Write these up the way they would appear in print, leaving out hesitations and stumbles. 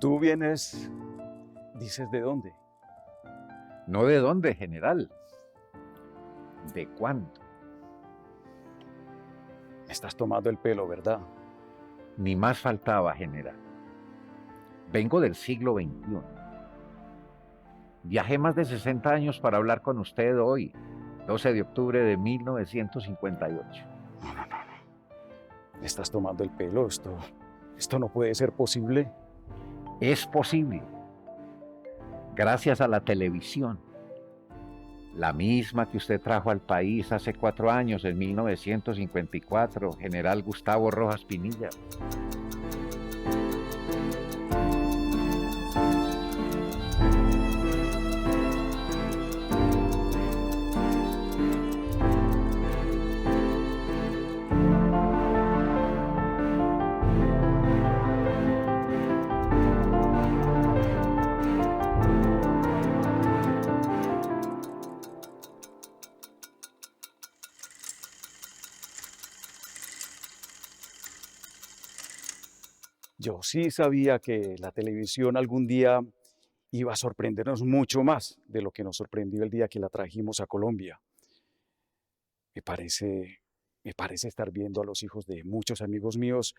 Tú vienes, dices de dónde. No de dónde, general. ¿De cuándo? Me estás tomando el pelo, ¿verdad? Ni más faltaba, general. Vengo del siglo XXI. Viajé más de 60 años para hablar con usted hoy, 12 de octubre de 1958. Me estás tomando el pelo. Esto no puede ser posible. Es posible. Gracias a la televisión. La misma que usted trajo al país hace 4 años, en 1954, general Gustavo Rojas Pinilla. Yo sí sabía que la televisión algún día iba a sorprendernos mucho más de lo que nos sorprendió el día que la trajimos a Colombia. Me parece, me parece estar viendo a los hijos de muchos amigos míos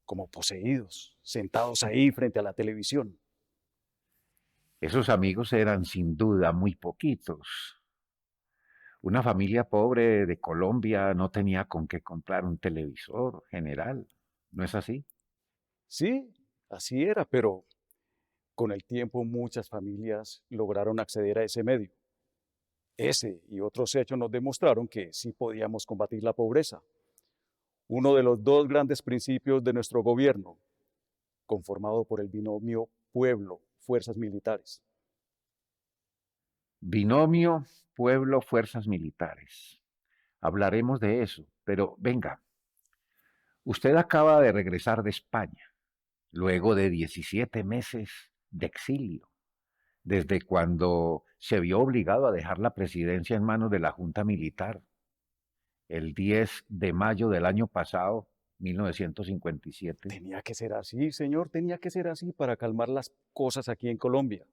como poseídos, sentados ahí frente a la televisión. Esos amigos eran sin duda muy poquitos. Una familia pobre de Colombia no tenía con qué comprar un televisor, general. ¿No es así? Sí, así era, pero con el tiempo muchas familias lograron acceder a ese medio. Ese y otros hechos nos demostraron que sí podíamos combatir la pobreza, uno de los dos grandes principios de nuestro gobierno, conformado por el binomio pueblo-fuerzas militares. Binomio, pueblo, fuerzas militares. Hablaremos de eso, pero venga, usted acaba de regresar de España, luego de 17 meses de exilio, desde cuando se vio obligado a dejar la presidencia en manos de la Junta Militar, el 10 de mayo del año pasado, 1957. Tenía que ser así, señor, tenía que ser así para calmar las cosas aquí en Colombia.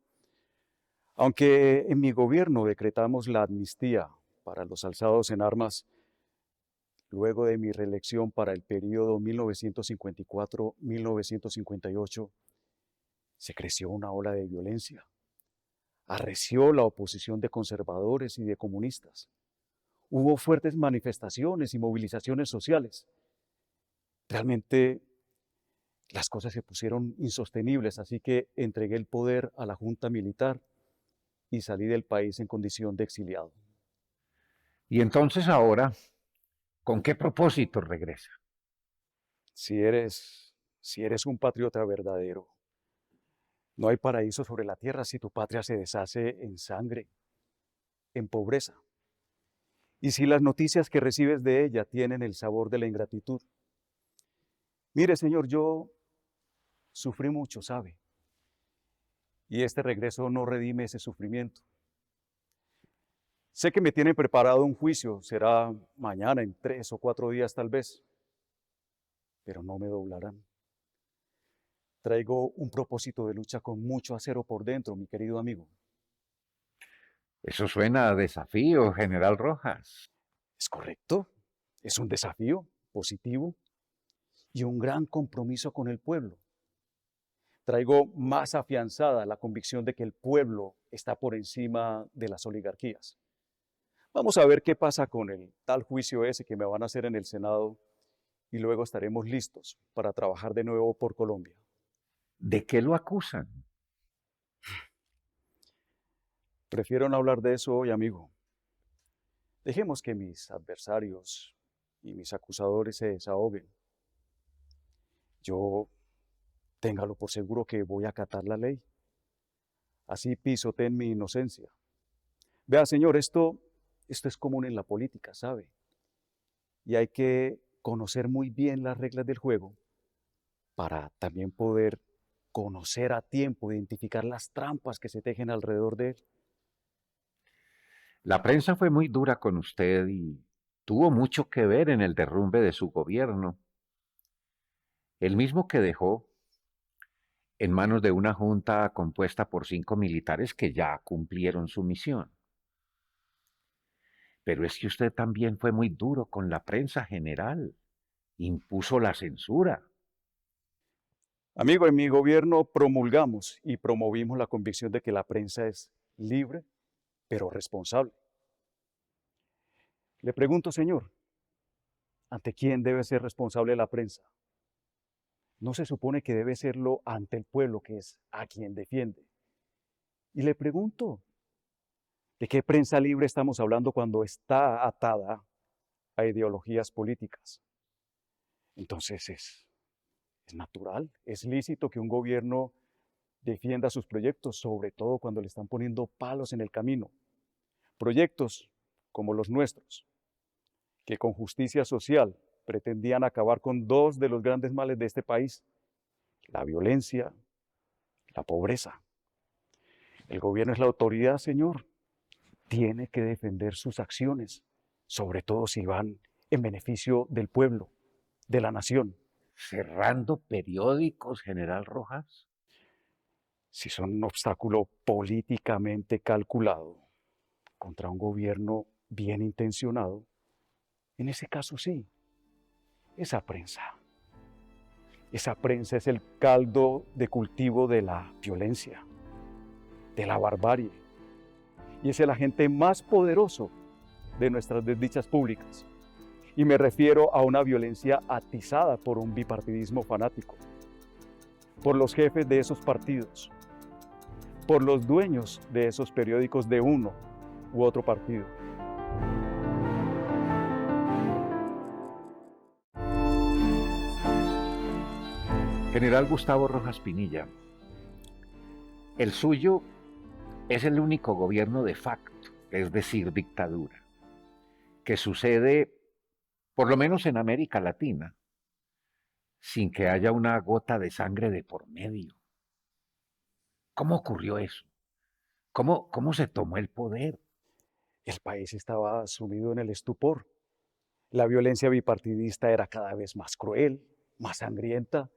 Aunque en mi gobierno decretamos la amnistía para los alzados en armas, luego de mi reelección para el periodo 1954-1958, se creció una ola de violencia. Arreció la oposición de conservadores y de comunistas. Hubo fuertes manifestaciones y movilizaciones sociales. Realmente las cosas se pusieron insostenibles, así que entregué el poder a la Junta Militar y salí del país en condición de exiliado. Y entonces ahora, ¿con qué propósito regresa? Si eres un patriota verdadero, no hay paraíso sobre la tierra si tu patria se deshace en sangre, en pobreza. Y si las noticias que recibes de ella tienen el sabor de la ingratitud. Mire, señor, yo sufrí mucho, ¿sabe? Y este regreso no redime ese sufrimiento. Sé que me tienen preparado un juicio, será mañana, en 3 o 4 días tal vez, pero no me doblarán. Traigo un propósito de lucha con mucho acero por dentro, mi querido amigo. Eso suena a desafío, general Rojas. ¿Es correcto? Es un desafío positivo y un gran compromiso con el pueblo. Traigo más afianzada la convicción de que el pueblo está por encima de las oligarquías. Vamos a ver qué pasa con el tal juicio ese que me van a hacer en el Senado y luego estaremos listos para trabajar de nuevo por Colombia. ¿De qué lo acusan? Prefiero no hablar de eso hoy, amigo. Dejemos que mis adversarios y mis acusadores se desahoguen. Yo, téngalo por seguro que voy a acatar la ley. Así pisoteen mi inocencia. Vea, señor, esto es común en la política, ¿sabe? Y hay que conocer muy bien las reglas del juego para también poder conocer a tiempo, identificar las trampas que se tejen alrededor de él. La prensa fue muy dura con usted y tuvo mucho que ver en el derrumbe de su gobierno, el mismo que dejó en manos de una junta compuesta por 5 militares que ya cumplieron su misión. Pero es que usted también fue muy duro con la prensa general, impuso la censura. Amigo, en mi gobierno promulgamos y promovimos la convicción de que la prensa es libre, pero responsable. Le pregunto, señor, ¿ante quién debe ser responsable la prensa? ¿No se supone que debe serlo ante el pueblo, que es a quien defiende? Y le pregunto, ¿de qué prensa libre estamos hablando cuando está atada a ideologías políticas? Entonces es natural, es lícito que un gobierno defienda sus proyectos, sobre todo cuando le están poniendo palos en el camino. Proyectos como los nuestros, que con justicia social pretendían acabar con dos de los grandes males de este país, la violencia, la pobreza. El gobierno es la autoridad, señor. Tiene que defender sus acciones, sobre todo si van en beneficio del pueblo, de la nación. Cerrando periódicos, General Rojas. Si son un obstáculo políticamente calculado contra un gobierno bien intencionado, en ese caso sí, esa prensa. Esa prensa es el caldo de cultivo de la violencia, de la barbarie, y es el agente más poderoso de nuestras desdichas públicas. Y me refiero a una violencia atizada por un bipartidismo fanático, por los jefes de esos partidos, por los dueños de esos periódicos de uno u otro partido. General Gustavo Rojas Pinilla, el suyo es el único gobierno de facto, es decir, dictadura, que sucede, por lo menos en América Latina, sin que haya una gota de sangre de por medio. ¿Cómo ocurrió eso? ¿Cómo se tomó el poder? El país estaba sumido en el estupor. La violencia bipartidista era cada vez más cruel, más sangrienta.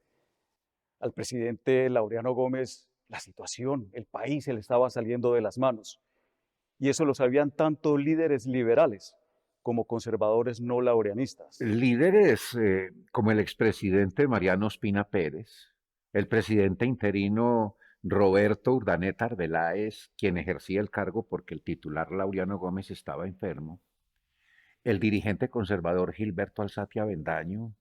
Al presidente Laureano Gómez, la situación, el país se le estaba saliendo de las manos. Y eso lo sabían tanto líderes liberales como conservadores no laureanistas. Líderes como el expresidente Mariano Ospina Pérez, el presidente interino Roberto Urdaneta Arbeláez, quien ejercía el cargo porque el titular Laureano Gómez estaba enfermo, el dirigente conservador Gilberto Alzate Avendaño,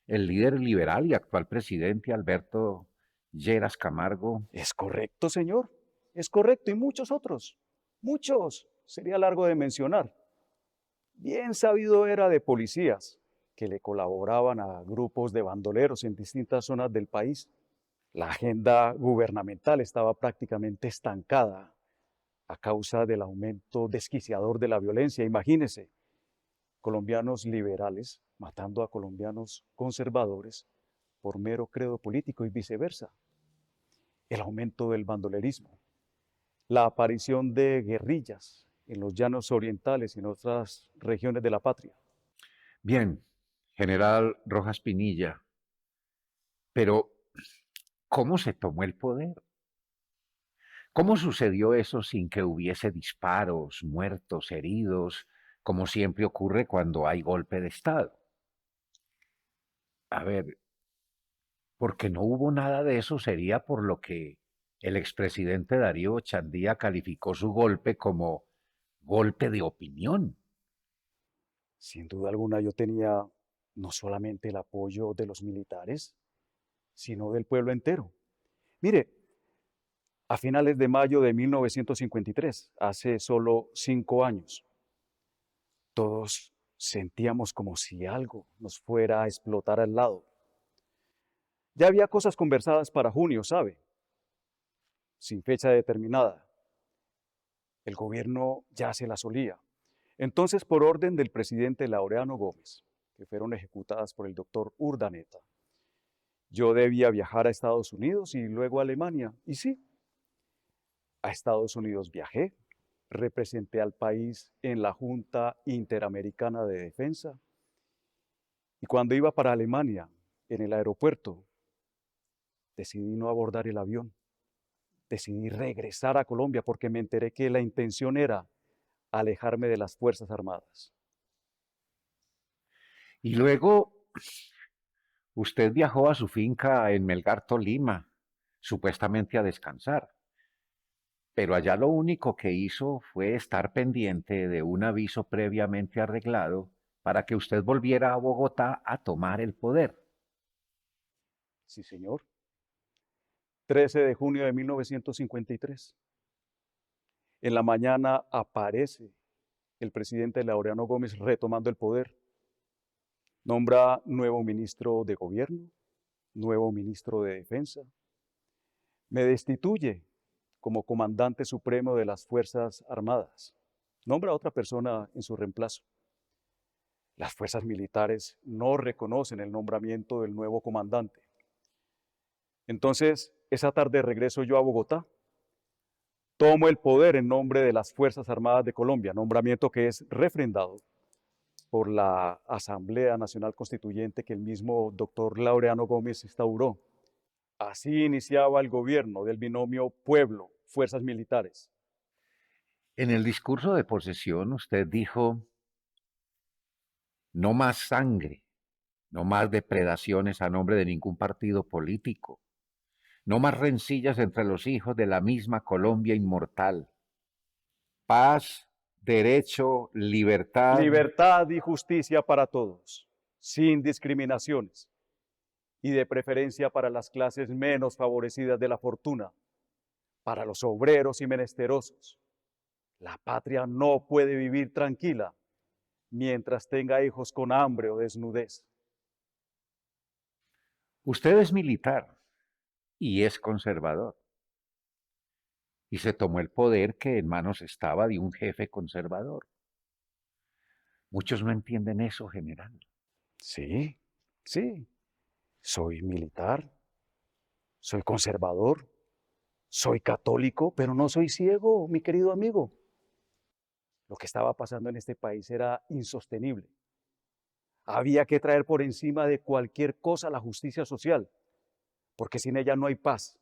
el líder liberal y actual presidente Alberto Lleras Camargo. Es correcto, señor. Es correcto. Y muchos otros. Muchos. Sería largo de mencionar. Bien sabido era de policías que le colaboraban a grupos de bandoleros en distintas zonas del país. La agenda gubernamental estaba prácticamente estancada a causa del aumento desquiciador de la violencia. Imagínese, colombianos liberales matando a colombianos conservadores por mero credo político y viceversa. El aumento del bandolerismo, la aparición de guerrillas en los llanos orientales y en otras regiones de la patria. Bien, general Rojas Pinilla, pero ¿cómo se tomó el poder? ¿Cómo sucedió eso sin que hubiese disparos, muertos, heridos, como siempre ocurre cuando hay golpe de Estado? A ver, porque no hubo nada de eso sería por lo que el expresidente Darío Chandía calificó su golpe como golpe de opinión. Sin duda alguna yo tenía no solamente el apoyo de los militares, sino del pueblo entero. Mire, a finales de mayo de 1953, hace solo 5 años, todos sentíamos como si algo nos fuera a explotar al lado. Ya había cosas conversadas para junio, ¿sabe? Sin fecha determinada. El gobierno ya se la solía. Entonces, por orden del presidente Laureano Gómez, que fueron ejecutadas por el doctor Urdaneta, yo debía viajar a Estados Unidos y luego a Alemania. Y sí, a Estados Unidos viajé, representé al país en la Junta Interamericana de Defensa y cuando iba para Alemania, en el aeropuerto, decidí no abordar el avión. Decidí regresar a Colombia porque me enteré que la intención era alejarme de las Fuerzas Armadas. Y luego usted viajó a su finca en Melgar, Tolima, supuestamente a descansar, pero allá lo único que hizo fue estar pendiente de un aviso previamente arreglado para que usted volviera a Bogotá a tomar el poder. Sí, señor. 13 de junio de 1953. En la mañana aparece el presidente Laureano Gómez retomando el poder. Nombra nuevo ministro de Gobierno, nuevo ministro de Defensa. Me destituye como comandante supremo de las Fuerzas Armadas. Nombra a otra persona en su reemplazo. Las fuerzas militares no reconocen el nombramiento del nuevo comandante. Entonces, esa tarde regreso yo a Bogotá. Tomo el poder en nombre de las Fuerzas Armadas de Colombia, nombramiento que es refrendado por la Asamblea Nacional Constituyente que el mismo doctor Laureano Gómez instauró. Así iniciaba el gobierno del binomio pueblo-fuerzas militares. En el discurso de posesión usted dijo, no más sangre, no más depredaciones a nombre de ningún partido político, no más rencillas entre los hijos de la misma Colombia inmortal. Paz, derecho, libertad. Libertad y justicia para todos, sin discriminaciones, y de preferencia para las clases menos favorecidas de la fortuna, para los obreros y menesterosos. La patria no puede vivir tranquila mientras tenga hijos con hambre o desnudez. Usted es militar y es conservador. Y se tomó el poder que en manos estaba de un jefe conservador. Muchos no entienden eso, general. Sí, sí, soy militar, soy conservador, soy católico, pero no soy ciego, mi querido amigo. Lo que estaba pasando en este país era insostenible. Había que traer por encima de cualquier cosa la justicia social, porque sin ella no hay paz,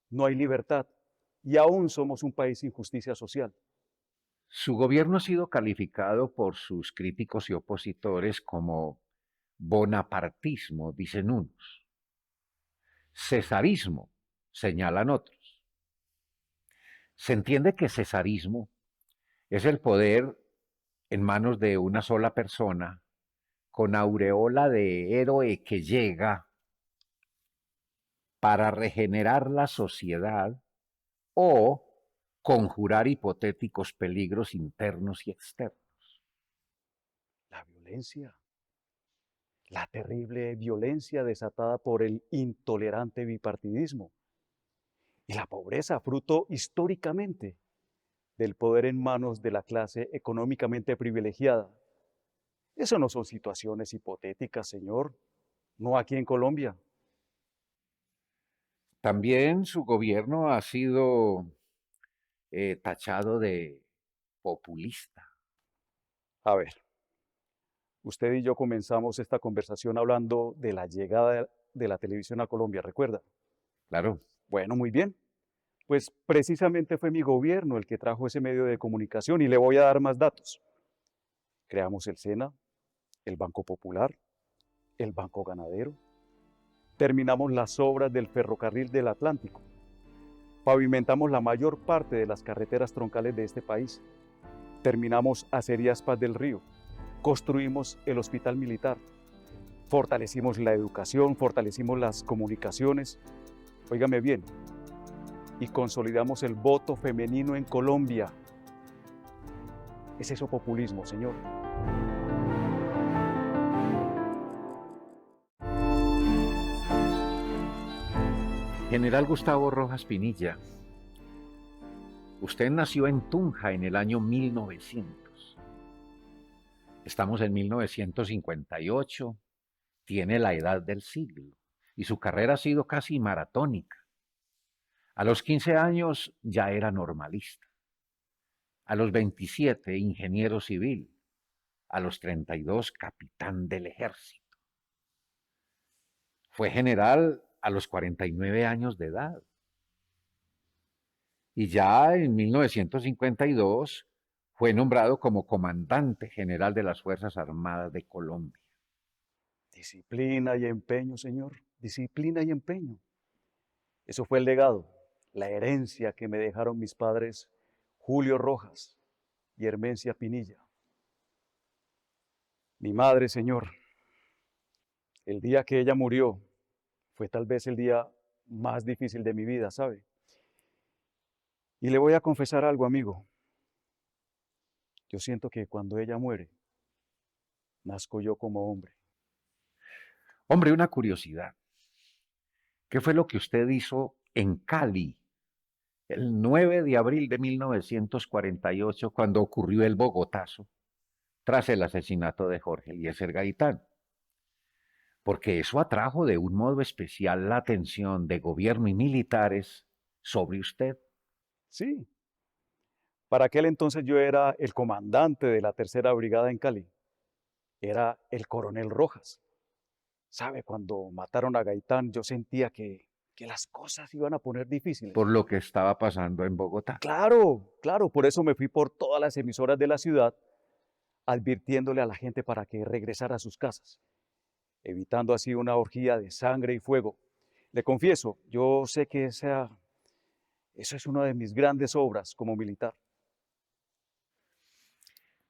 no hay libertad, y aún somos un país sin justicia social. Su gobierno ha sido calificado por sus críticos y opositores como bonapartismo, dicen unos. Cesarismo, señalan otros. Se entiende que cesarismo es el poder en manos de una sola persona con aureola de héroe que llega para regenerar la sociedad o conjurar hipotéticos peligros internos y externos. La violencia, la terrible violencia desatada por el intolerante bipartidismo y la pobreza, fruto históricamente del poder en manos de la clase económicamente privilegiada. Eso no son situaciones hipotéticas, señor, no aquí en Colombia. También su gobierno ha sido tachado de populista. A ver, usted y yo comenzamos esta conversación hablando de la llegada de la televisión a Colombia, ¿recuerda? Claro, Bueno, muy bien. Pues precisamente fue mi gobierno el que trajo ese medio de comunicación y le voy a dar más datos. Creamos el SENA, el Banco Popular, el Banco Ganadero. Terminamos las obras del ferrocarril del Atlántico. Pavimentamos la mayor parte de las carreteras troncales de este país. Terminamos Acerías Paz del Río. Construimos el hospital militar. Fortalecimos la educación, fortalecimos las comunicaciones. Óigame bien. Y consolidamos el voto femenino en Colombia. ¿Es eso populismo, señor? General Gustavo Rojas Pinilla, usted nació en Tunja en el año 1900. Estamos en 1958, tiene la edad del siglo y su carrera ha sido casi maratónica. A los 15 años ya era normalista. A los 27, ingeniero civil. A los 32, capitán del ejército. Fue general a los 49 años de edad. Y ya en 1952 fue nombrado como comandante general de las Fuerzas Armadas de Colombia. Disciplina y empeño, señor. Disciplina y empeño. Eso fue el legado, la herencia que me dejaron mis padres Julio Rojas y Hermencia Pinilla. Mi madre, señor, el día que ella murió fue tal vez el día más difícil de mi vida, ¿sabe? Y le voy a confesar algo, amigo. Yo siento que cuando ella muere, nazco yo como hombre. Hombre, una curiosidad. ¿Qué fue lo que usted hizo en Cali el 9 de abril de 1948 cuando ocurrió el Bogotazo tras el asesinato de Jorge Eliezer Gaitán? Porque eso atrajo de un modo especial la atención de gobierno y militares sobre usted. Sí, para aquel entonces yo era el comandante de la tercera brigada en Cali. Era el coronel Rojas. ¿Sabe? Cuando mataron a Gaitán, yo sentía que las cosas iban a poner difíciles. Por lo que estaba pasando en Bogotá. Claro, claro, por eso me fui por todas las emisoras de la ciudad, advirtiéndole a la gente para que regresara a sus casas, evitando así una orgía de sangre y fuego. Le confieso, yo sé que eso es una de mis grandes obras como militar.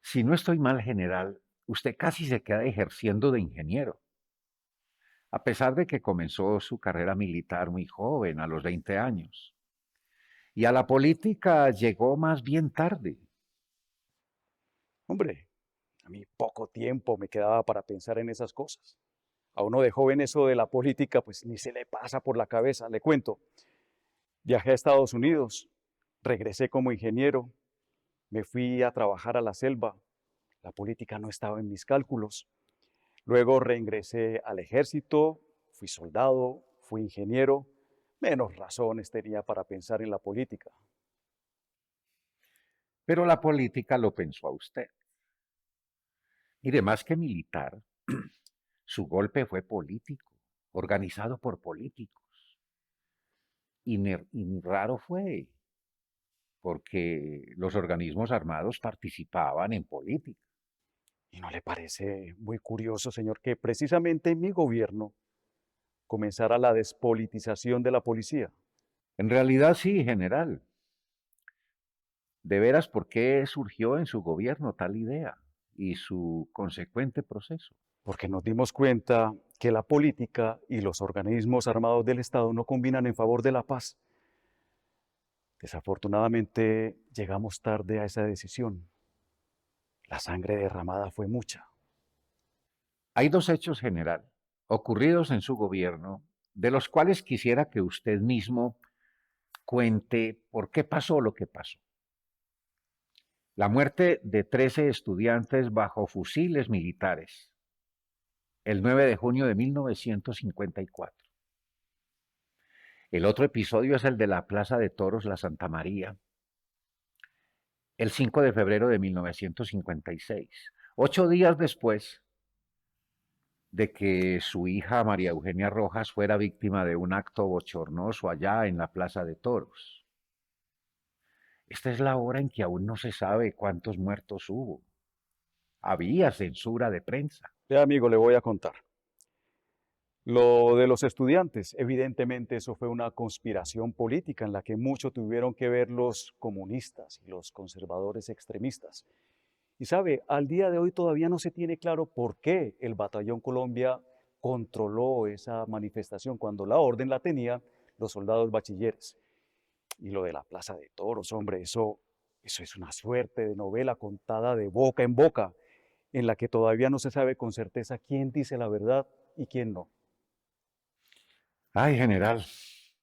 Si no estoy mal, general, usted casi se queda ejerciendo de ingeniero, a pesar de que comenzó su carrera militar muy joven, a los 20 años. Y a la política llegó más bien tarde. Hombre, a mí poco tiempo me quedaba para pensar en esas cosas. A uno de joven eso de la política pues ni se le pasa por la cabeza. Le cuento, viajé a Estados Unidos, regresé como ingeniero, me fui a trabajar a la selva, la política no estaba en mis cálculos. Luego reingresé al ejército, fui soldado, fui ingeniero, menos razones tenía para pensar en la política. Pero la política lo pensó a usted. Mire, más que militar, su golpe fue político, organizado por políticos. Y ni raro fue, porque los organismos armados participaban en política. ¿Y no le parece muy curioso, señor, que precisamente en mi gobierno comenzara la despolitización de la policía? En realidad sí, general. De veras, ¿por qué surgió en su gobierno tal idea y su consecuente proceso? Porque nos dimos cuenta que la política y los organismos armados del Estado no combinan en favor de la paz. Desafortunadamente llegamos tarde a esa decisión. La sangre derramada fue mucha. Hay dos hechos, general, ocurridos en su gobierno, de los cuales quisiera que usted mismo cuente por qué pasó lo que pasó. La muerte de 13 estudiantes bajo fusiles militares, el 9 de junio de 1954. El otro episodio es el de la Plaza de Toros La Santa María, el 5 de febrero de 1956, 8 días después de que su hija María Eugenia Rojas fuera víctima de un acto bochornoso allá en la Plaza de Toros. Esta es la hora en que aún no se sabe cuántos muertos hubo. Había censura de prensa. Amigo, le voy a contar. Lo de los estudiantes, evidentemente eso fue una conspiración política en la que mucho tuvieron que ver los comunistas y los conservadores extremistas. Y sabe, al día de hoy todavía no se tiene claro por qué el Batallón Colombia controló esa manifestación cuando la orden la tenían los soldados bachilleres. Y lo de la Plaza de Toros, hombre, eso es una suerte de novela contada de boca en boca, en la que todavía no se sabe con certeza quién dice la verdad y quién no. Ay, general,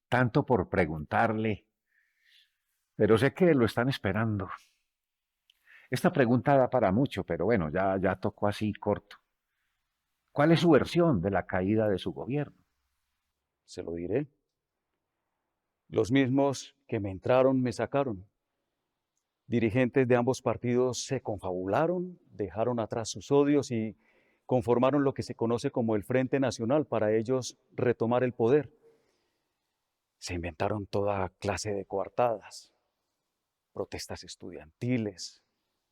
tanto por preguntarle, pero sé que lo están esperando. Esta pregunta da para mucho, pero bueno, ya tocó así corto. ¿Cuál es su versión de la caída de su gobierno? Se lo diré. Los mismos que me entraron me sacaron. Dirigentes de ambos partidos se confabularon, dejaron atrás sus odios y conformaron lo que se conoce como el Frente Nacional para ellos retomar el poder. Se inventaron toda clase de coartadas, protestas estudiantiles,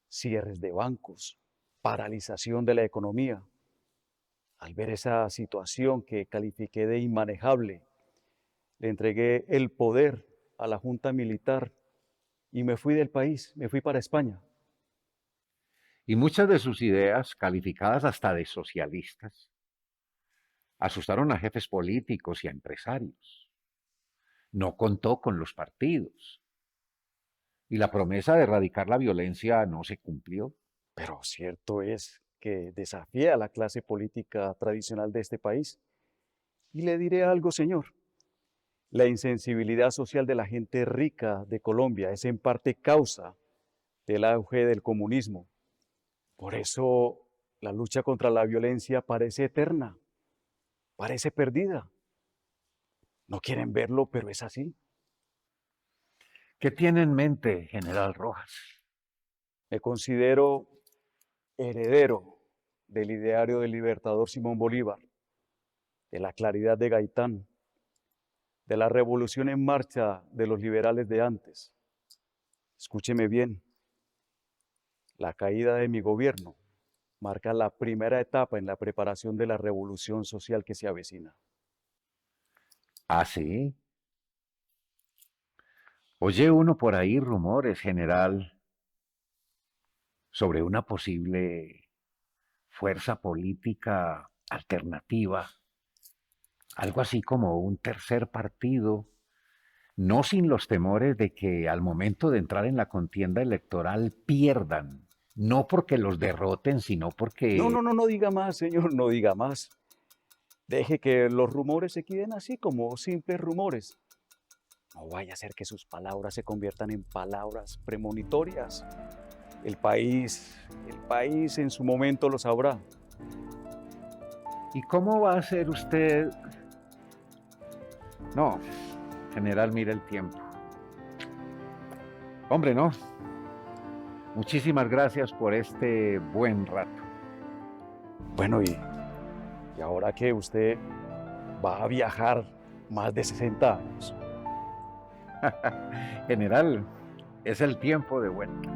cierres de bancos, paralización de la economía. Al ver esa situación que califiqué de inmanejable, le entregué el poder a la junta militar y me fui del país, me fui para España. Y muchas de sus ideas, calificadas hasta de socialistas, asustaron a jefes políticos y a empresarios. No contó con los partidos. Y la promesa de erradicar la violencia no se cumplió. Pero cierto es que desafié a la clase política tradicional de este país. Y le diré algo, señor. La insensibilidad social de la gente rica de Colombia es en parte causa del auge del comunismo. Por eso la lucha contra la violencia parece eterna, parece perdida. No quieren verlo, pero es así. ¿Qué tiene en mente, General Rojas? Me considero heredero del ideario del libertador Simón Bolívar, de la claridad de Gaitán, de la revolución en marcha de los liberales de antes. Escúcheme bien, la caída de mi gobierno marca la primera etapa en la preparación de la revolución social que se avecina. Ah, sí. Oye uno por ahí rumores, general, sobre una posible fuerza política alternativa, algo así como un tercer partido, no sin los temores de que al momento de entrar en la contienda electoral pierdan, no porque los derroten, sino No, porque... no, no, no diga más, señor, no diga más. Deje que los rumores se queden así como simples rumores. No vaya a ser que sus palabras se conviertan en palabras premonitorias. El país en su momento lo sabrá. ¿Y cómo va a ser usted? No, general, mire el tiempo. Hombre, no. Muchísimas gracias por este buen rato. Bueno, y ahora que usted va a viajar más de 60 años. General, es el tiempo de vuelta.